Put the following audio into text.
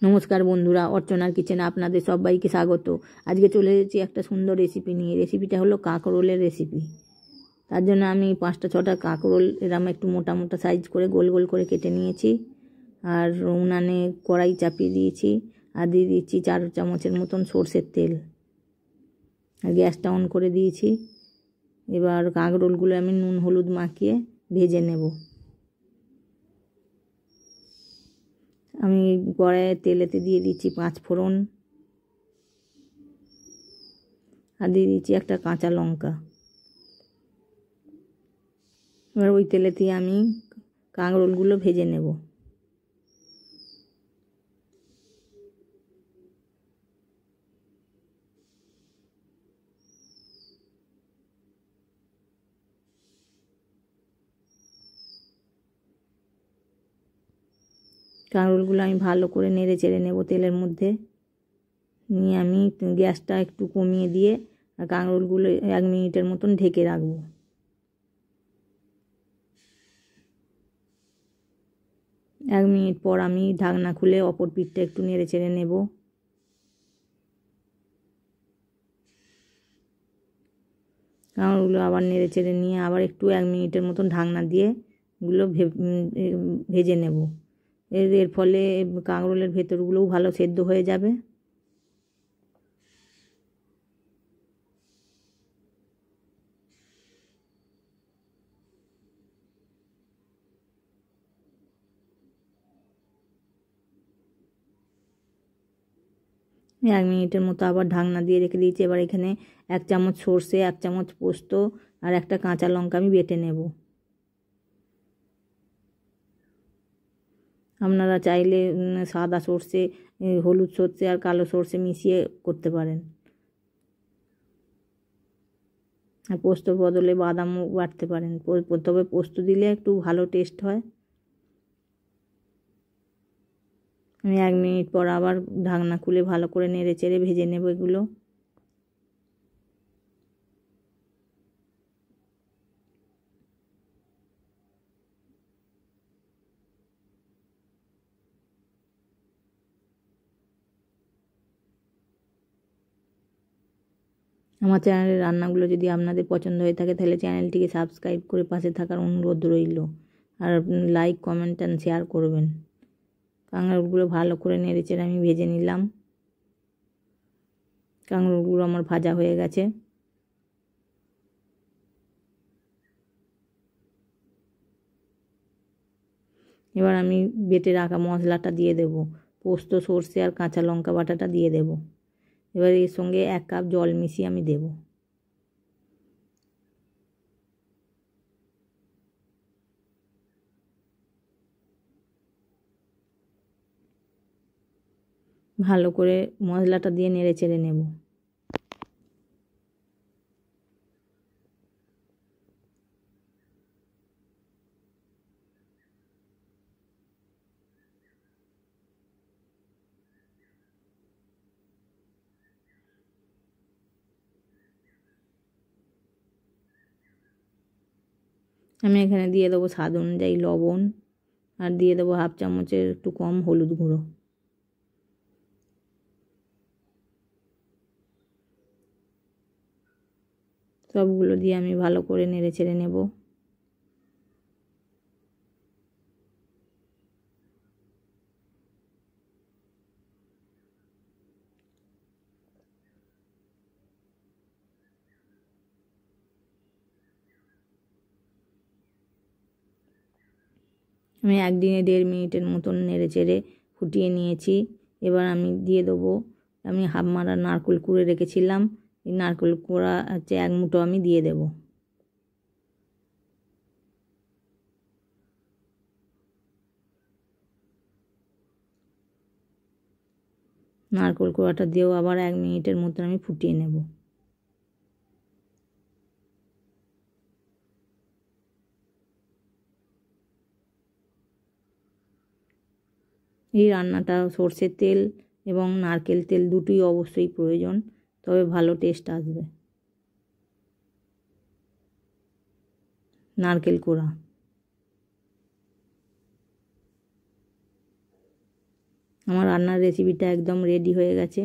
নমস্কার বন্ধুরা, অর্চনার কিচেনে আপনাদের সবাইকে স্বাগত। আজকে চলে এসেছি একটা সুন্দর রেসিপি নিয়ে। রেসিপিটা হলো কাঁকরোলের রেসিপি। তার জন্য আমি 5টা-6টা কাঁকরোল এরম একটু মোটা মোটা সাইজ করে গোল গোল করে কেটে নিয়েছি। আর উনানে কড়াই চাপিয়ে দিয়েছি আর দিয়ে দিচ্ছি 4 চামচের মতন সর্ষের তেল। আর গ্যাসটা অন করে দিয়েছি। এবার কাঁকরোলগুলো আমি নুন হলুদ মাখিয়ে ভেজে নেব। আমি কড়াইয়ে তেলেতে দিয়ে দিচ্ছি 5 ফোড়ন আর দিয়ে দিচ্ছি একটা কাঁচা লঙ্কা। এবার ওই তেলেতে আমি কাঁকরোলগুলো ভেজে নেব। কাঁকরোলগুলো আমি ভালো করে নেড়ে চেড়ে নেব তেলের মধ্যে। নিয়ে আমি গ্যাসটা একটু কমিয়ে দিয়ে আর কাঁকরোলগুলো 1 মিনিটের মতন ঢেকে রাখবো। এক মিনিট পর আমি ঢাকনা খুলে অপর পিঠটা একটু নেড়ে চেড়ে নেব। কাঁকরোলগুলো আবার নেড়ে চেড়ে নিয়ে আবার একটু 1 মিনিটের মতন ঢাকনা দিয়ে এগুলো ভেজে নেব। এর ফলে কাঁকরোলের ভেতরগুলোও ভালো সেদ্ধ হয়ে যাবে। এক মিনিটের মতো আবার ঢাকনা দিয়ে রেখে দিয়েছি। এবার এখানে 1 চামচ সর্ষে, 1 চামচ পোস্ত আর একটা কাঁচা লঙ্কা আমি বেটে নেব। আপনারা চাইলে সাদা সর্ষে, হলুদ সর্ষে আর কালো সর্ষে মিশিয়ে করতে পারেন। আর পোস্তর বদলে বাদামও বাটতে পারেন, তবে পোস্ত দিলে একটু ভালো টেস্ট হয়। আমি 1 মিনিট পর আবার ঢাকনা খুলে ভালো করে নেড়ে চেড়ে ভেজে নেব এগুলো। আমার চ্যানেলের রান্নাগুলো যদি আপনাদের পছন্দ হয়ে থাকে তাহলে চ্যানেলটিকে সাবস্ক্রাইব করে পাশে থাকার অনুরোধ রইল। আর লাইক কমেন্ট অ্যান্ড শেয়ার করবেন। কাঁকরোলগুলো ভালো করে নেড়ে চেড়ে আমি ভেজে নিলাম। কাঁকরোলগুলো আমার ভাজা হয়ে গেছে। এবার আমি বেটে রাখা মশলাটা দিয়ে দেব। পোস্ত, সর্ষে আর কাঁচা লঙ্কা বাটাটা দিয়ে দেব। এবার এর সঙ্গে 1 কাপ জল মিশিয়ে আমি দেব। ভালো করে মশলাটা দিয়ে নেড়ে চেড়ে নেব। আমি এখানে দিয়ে দেবো স্বাদ অনুযায়ী লবণ আর দিয়ে দেবো 1/2 চামচের একটু কম হলুদ গুঁড়ো। সবগুলো দিয়ে আমি ভালো করে নেড়ে চেড়ে নেব। আমি 1-1.5 মিনিটের মতন নেড়ে চেড়ে ফুটিয়ে নিয়েছি। এবার আমি দিয়ে দেবো, আমি হাফ মারা নারকেল কুড়ে রেখেছিলাম, এই নারকেল কোড়া হচ্ছে 1 মুঠো আমি দিয়ে দেব। নারকেল কোড়াটা দিয়েও আবার 1 মিনিটের মতন আমি ফুটিয়ে নেব। এই রান্নাটা সর্ষের তেল এবং নারকেল তেল দুটোই অবশ্যই প্রয়োজন, তবে ভালো টেস্ট আসবে। নারকেল কোড়া আমার রান্নার রেসিপিটা একদম রেডি হয়ে গেছে।